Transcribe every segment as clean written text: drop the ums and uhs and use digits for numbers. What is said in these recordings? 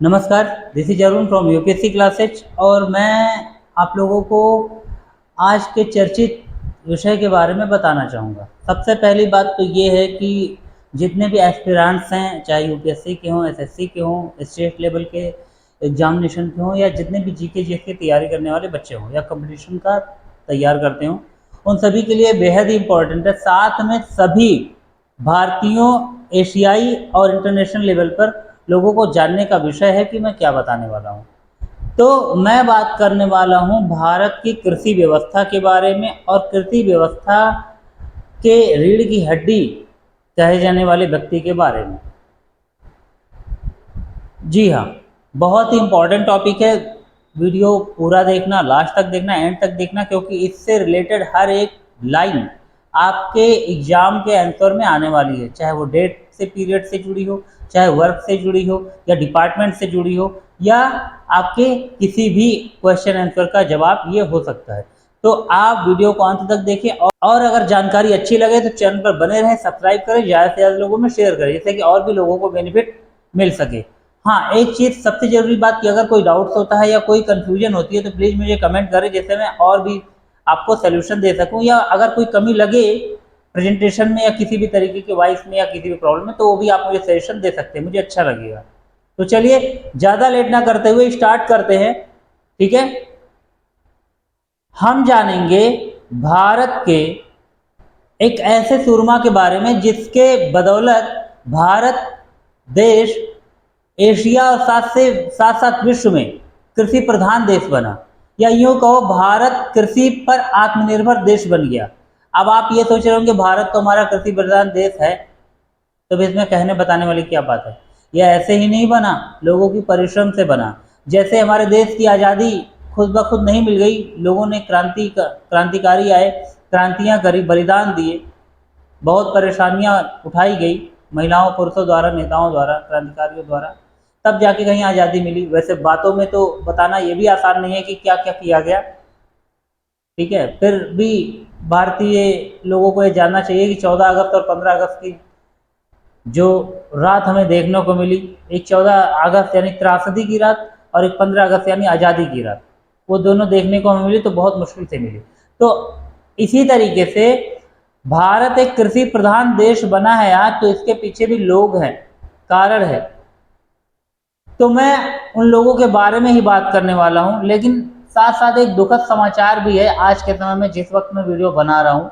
नमस्कार, this is Arun from UPSC classes और मैं आप लोगों को आज के चर्चित विषय के बारे में बताना चाहूँगा। सबसे पहली बात तो ये है कि जितने भी एस्पिरेंट्स हैं, चाहे यूपीएससी के हों, एसएससी के हों, स्टेट लेवल के एग्जामिनेशन के हों, या जितने भी जीके जीएस की तैयारी करने वाले बच्चे हों या कंपटीशन का तैयार करते हों, उन सभी के लिए बेहद ही इम्पोर्टेंट है। साथ में सभी भारतीयों, एशियाई और इंटरनेशनल लेवल पर लोगों को जानने का विषय है कि मैं क्या बताने वाला हूँ। तो मैं बात करने वाला हूँ भारत की कृषि व्यवस्था के बारे में और कृषि व्यवस्था के रीढ़ की हड्डी कहे जाने वाले व्यक्ति के बारे में। जी हाँ, बहुत ही इम्पोर्टेंट टॉपिक है। वीडियो पूरा देखना, लास्ट तक देखना, एंड तक देखना, क्योंकि इससे रिलेटेड हर एक लाइन आपके एग्जाम के आंसर में आने वाली है, चाहे वो डेट से पीरियड से जुड़ी हो, चाहे वर्क से जुड़ी हो, या डिपार्टमेंट से जुड़ी हो, या आपके किसी भी क्वेश्चन आंसर का जवाब ये हो सकता है। तो आप वीडियो को अंत तक देखें और अगर जानकारी अच्छी लगे तो चैनल पर बने रहें, सब्सक्राइब करें, ज़्यादा से ज़्यादा लोगों में शेयर करें, जिससे कि और भी लोगों को बेनिफिट मिल सके। हाँ, एक चीज़ सबसे ज़रूरी बात कि अगर कोई डाउट्स होता है या कोई कन्फ्यूजन होती है तो प्लीज़ मुझे कमेंट करें, जिससे मैं और भी आपको सोल्यूशन दे सकूं, या अगर कोई कमी लगे प्रेजेंटेशन में या किसी भी तरीके के वॉइस में या किसी भी प्रॉब्लम में, तो वो भी आप मुझे सजेशन दे सकते हैं, मुझे अच्छा लगेगा। तो चलिए ज़्यादा लेट ना करते हुए स्टार्ट करते हैं, ठीक है। हम जानेंगे भारत के एक ऐसे सूरमा के बारे में जिसके बदौलत भारत देश एशिया और साथ साथ विश्व में कृषि प्रधान देश बना, या यूं कहो भारत कृषि पर आत्मनिर्भर देश बन गया। अब आप ये सोच रहे होंगे भारत तो हमारा कृषि प्रधान देश है, तो इसमें कहने बताने वाली क्या बात है। यह ऐसे ही नहीं बना, लोगों की परिश्रम से बना। जैसे हमारे देश की आज़ादी खुद ब खुद नहीं मिल गई, लोगों ने क्रांतिकारी आए, क्रांतियाँ करी, बलिदान दिए, बहुत परेशानियाँ उठाई गई महिलाओं पुरुषों द्वारा, नेताओं द्वारा, क्रांतिकारियों द्वारा, तब जाके कहीं आज़ादी मिली। वैसे बातों में तो बताना ये भी आसान नहीं है कि क्या क्या किया गया, ठीक है। फिर भी भारतीय लोगों को ये जानना चाहिए कि 14 अगस्त और 15 अगस्त की जो रात हमें देखने को मिली, एक 14 अगस्त यानी त्रासदी की रात और एक 15 अगस्त यानी आज़ादी की रात, वो दोनों देखने को हमें मिली तो बहुत मुश्किल से मिली। तो इसी तरीके से भारत एक कृषि प्रधान देश बना है आज, तो इसके पीछे भी लोग हैं, कारण है। तो मैं उन लोगों के बारे में ही बात करने वाला हूं, लेकिन साथ साथ एक दुखद समाचार भी है आज के समय में, जिस वक्त मैं वीडियो बना रहा हूं।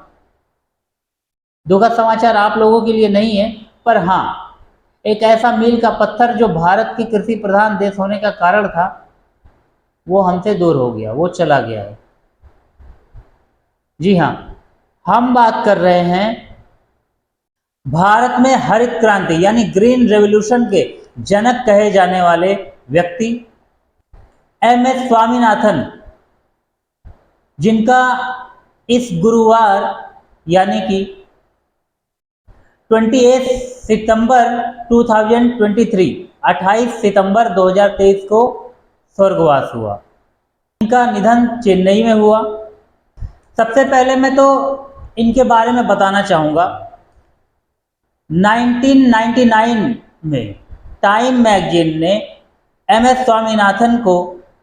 दुखद समाचार आप लोगों के लिए नहीं है, पर हाँ, एक ऐसा मील का पत्थर जो भारत की कृषि प्रधान देश होने का कारण था, वो हमसे दूर हो गया, वो चला गया है। जी हाँ, हम बात कर रहे हैं भारत में हरित क्रांति यानी ग्रीन रेवोल्यूशन के जनक कहे जाने वाले व्यक्ति एमएस स्वामीनाथन, जिनका इस गुरुवार यानी कि 28 सितंबर 2023 28 सितंबर 2023 को स्वर्गवास हुआ। इनका निधन चेन्नई में हुआ। सबसे पहले मैं तो इनके बारे में बताना चाहूँगा। 1999 में टाइम मैगजीन ने एमएस स्वामीनाथन को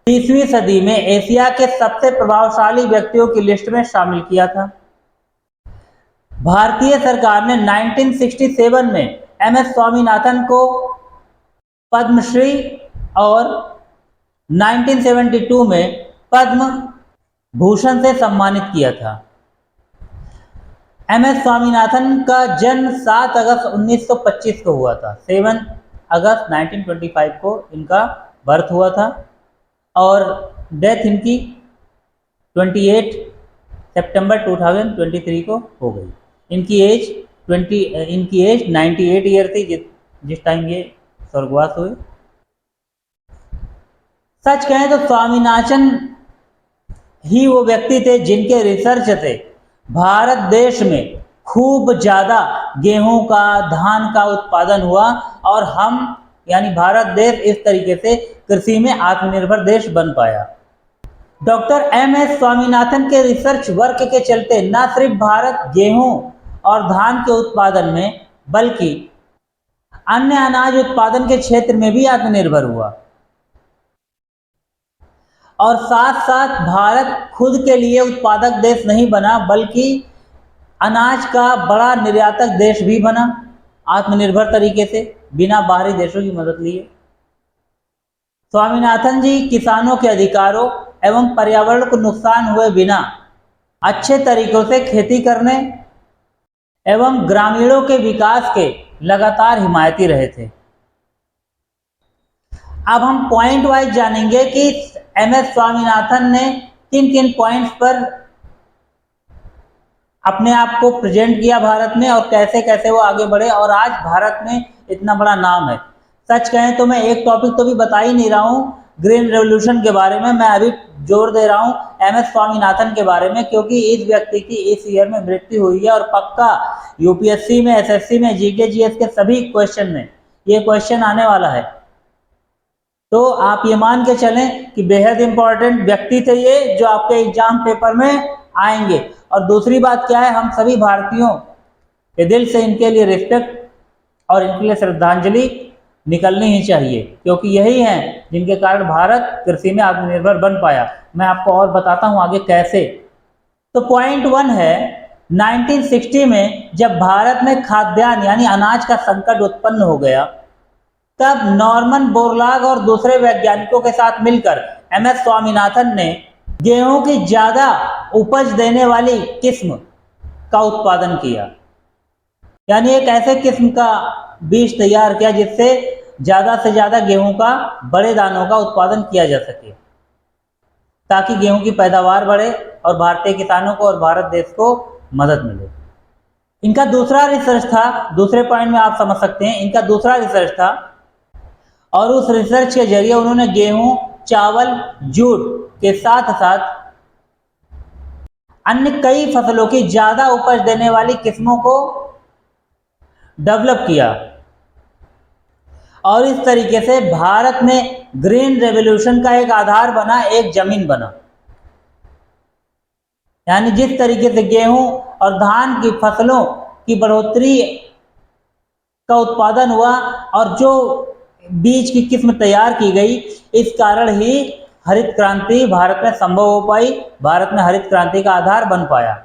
20वीं सदी में एशिया के सबसे प्रभावशाली व्यक्तियों की लिस्ट में शामिल किया था। भारतीय सरकार ने 1967 में एमएस स्वामीनाथन को पद्मश्री और 1972 में पद्म भूषण से सम्मानित किया था। एमएस स्वामीनाथन का जन्म 7 अगस्त 1925 को हुआ था। 7 अगस्त 1925 को इनका बर्थ हुआ था और डेथ इनकी 28 सितंबर 2023 को हो गई। इनकी एज 98 ईयर थी जिस टाइम ये स्वर्गवास हुए। सच कहें तो स्वामीनाथन ही वो व्यक्ति थे जिनके रिसर्च से भारत देश में खूब ज़्यादा गेहूं का, धान का उत्पादन हुआ और हम यानी भारत देश इस तरीके से कृषि में आत्मनिर्भर देश बन पाया। डॉक्टर एमएस स्वामीनाथन के रिसर्च वर्क के चलते न सिर्फ भारत गेहूं और धान के उत्पादन में, बल्कि अन्य अनाज उत्पादन के क्षेत्र में भी आत्मनिर्भर हुआ। और साथ साथ भारत खुद के लिए उत्पादक देश नहीं बना, बल्कि अनाज का बड़ा निर्यातक देश भी बना, आत्मनिर्भर तरीके से, बिना बाहरी देशों की मदद लिए। स्वामीनाथन जी किसानों के अधिकारों एवं पर्यावरण को नुकसान हुए बिना अच्छे तरीकों से खेती करने एवं ग्रामीणों के विकास के लगातार हिमायती रहे थे। अब हम पॉइंट वाइज जानेंगे कि एमएस स्वामीनाथन ने किन किन पॉइंट्स पर अपने आप को प्रेजेंट किया भारत में और कैसे कैसे वो आगे बढ़े और आज भारत में इतना बड़ा नाम है। सच कहें तो मैं एक टॉपिक तो भी बता ही नहीं रहा हूँ ग्रीन रेवोल्यूशन के बारे में, मैं अभी जोर दे रहा हूँ एमएस स्वामीनाथन के बारे में, क्योंकि इस व्यक्ति की इस ईयर में मृत्यु हुई है और पक्का यूपीएससी में, एसएससी में, जीके जीएस के सभी क्वेश्चन में ये क्वेश्चन आने वाला है। तो आप ये मान के चलें कि बेहद इंपॉर्टेंट व्यक्ति थे ये, जो आपके एग्जाम पेपर में आएंगे। और दूसरी बात क्या है, हम सभी भारतीयों के दिल से इनके लिए रिस्पेक्ट और इनके लिए श्रद्धांजलि निकलनी ही चाहिए, क्योंकि यही हैं जिनके कारण भारत कृषि में आत्मनिर्भर बन पाया। मैं आपको और बताता हूं आगे कैसे। तो पॉइंट 1 है, 1960 में जब भारत में खाद्यान्न यानी अनाज का संकट उत्पन्न हो गया, तब नॉर्मन बोरलाग और दूसरे वैज्ञानिकों के साथ मिलकर एमएस स्वामीनाथन ने गेहूं की ज्यादा उपज देने वाली किस्म का उत्पादन किया, यानी एक ऐसे किस्म का बीज तैयार किया जिससे ज्यादा से ज्यादा गेहूं का बड़े दानों का उत्पादन किया जा सके, ताकि गेहूं की पैदावार बढ़े और भारतीय किसानों को और भारत देश को मदद मिले। इनका दूसरा रिसर्च था, दूसरे पॉइंट में आप समझ सकते हैं, इनका दूसरा रिसर्च था और उस रिसर्च के जरिए उन्होंने गेहूं, चावल, जूट के साथ साथ अन्य कई फसलों की ज्यादा उपज देने वाली किस्मों को डेवलप किया और इस तरीके से भारत में ग्रीन रेवोल्यूशन का एक आधार बना, एक जमीन बना। यानी जिस तरीके से गेहूं और धान की फसलों की बढ़ोतरी का उत्पादन हुआ और जो बीज की किस्म तैयार की गई, इस कारण ही हरित क्रांति भारत में संभव हो पाई, भारत में हरित क्रांति का आधार बन पाया,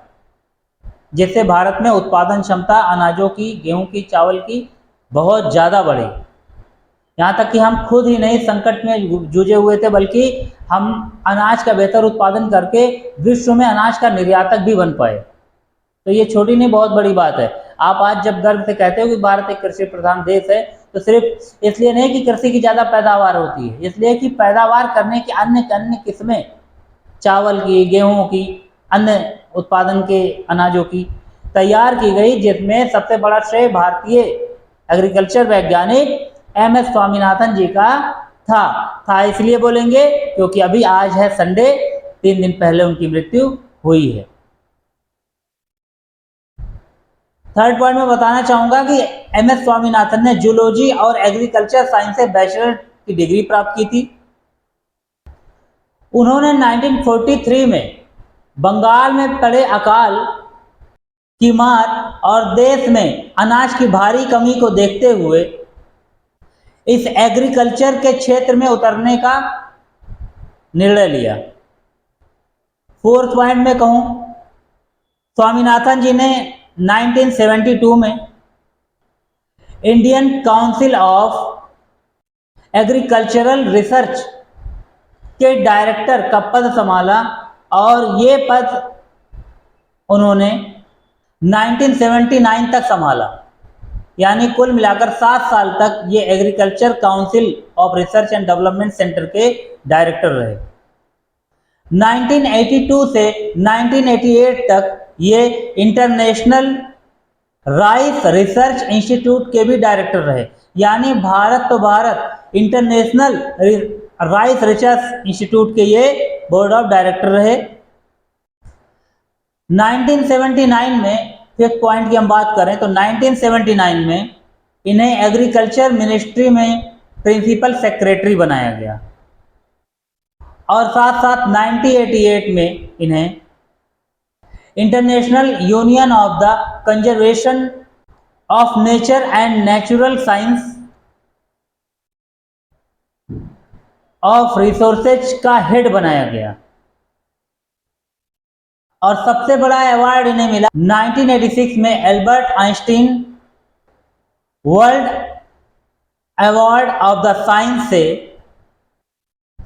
जिससे भारत में उत्पादन क्षमता अनाजों की, गेहूं की, चावल की बहुत ज़्यादा बढ़ी। यहाँ तक कि हम खुद ही नहीं संकट में जूझे हुए थे, बल्कि हम अनाज का बेहतर उत्पादन करके विश्व में अनाज का निर्यातक भी बन पाए। तो ये छोटी नहीं, बहुत बड़ी बात है। आप आज जब गर्व से कहते हो कि भारत एक कृषि प्रधान देश है, तो सिर्फ इसलिए नहीं कि कृषि की ज़्यादा पैदावार होती है, इसलिए कि पैदावार करने की अन्य किस्में, चावल की, गेहूं की, अन्य उत्पादन के अनाजों की तैयार की गई, जिसमें सबसे बड़ा श्रेय भारतीय एग्रीकल्चर वैज्ञानिक एमएस स्वामीनाथन जी का था। इसलिए बोलेंगे क्योंकि अभी आज है संडे, 3 दिन पहले उनकी मृत्यु हुई है। थर्ड पॉइंट में बताना चाहूंगा कि एमएस स्वामीनाथन ने जूलॉजी और एग्रीकल्चर साइंस से बैचलर की डिग्री प्राप्त की थी। उन्होंने 1943 में बंगाल में पड़े अकाल की मार और देश में अनाज की भारी कमी को देखते हुए इस एग्रीकल्चर के क्षेत्र में उतरने का निर्णय लिया। फोर्थ पॉइंट में कहूं, स्वामीनाथन जी ने 1972 में Indian council of agricultural research के डायरेक्टर का पद संभाला और ये पद उन्होंने 1979 तक संभाला, यानी कुल मिलाकर 7 साल तक ये agriculture council of research and development centre के डायरेक्टर रहे। 1982 से 1988 तक ये इंटरनेशनल राइस रिसर्च इंस्टीट्यूट के भी डायरेक्टर रहे, यानी Bharat international rice research institute के ये बोर्ड ऑफ डायरेक्टर रहे। 1979 में, फिफ्थ पॉइंट की हम बात करें तो 1979 में इन्हें एग्रीकल्चर मिनिस्ट्री में प्रिंसिपल सेक्रेटरी बनाया गया और साथ साथ 1988 में इन्हें international union of the conservation of nature and natural science of resources का हेड बनाया गया और सबसे बड़ा अवार्ड इन्हें मिला 1986 में Albert Einstein world award of the science से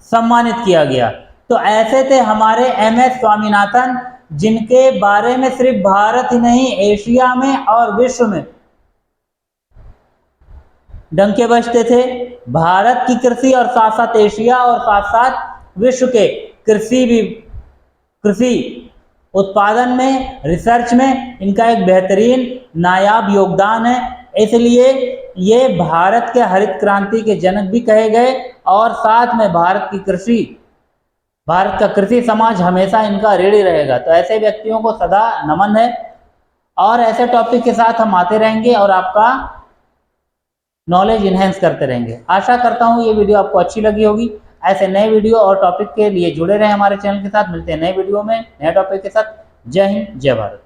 सम्मानित किया गया। तो ऐसे थे हमारे MS स्वामीनाथन, जिनके बारे में सिर्फ भारत ही नहीं एशिया में और विश्व में डंके बजते थे। भारत की कृषि और साथ साथ एशिया और साथ साथ विश्व के कृषि उत्पादन में, रिसर्च में इनका एक बेहतरीन नायाब योगदान है। इसलिए ये भारत के हरित क्रांति के जनक भी कहे गए और साथ में भारत का कृषि समाज हमेशा इनका ऋणी रहेगा। तो ऐसे व्यक्तियों को सदा नमन है और ऐसे टॉपिक के साथ हम आते रहेंगे और आपका नॉलेज इन्हेंस करते रहेंगे। आशा करता हूँ ये वीडियो आपको अच्छी लगी होगी। ऐसे नए वीडियो और टॉपिक के लिए जुड़े रहें हमारे चैनल के साथ। मिलते हैं नए वीडियो में नए टॉपिक के साथ। जय हिंद, जय भारत।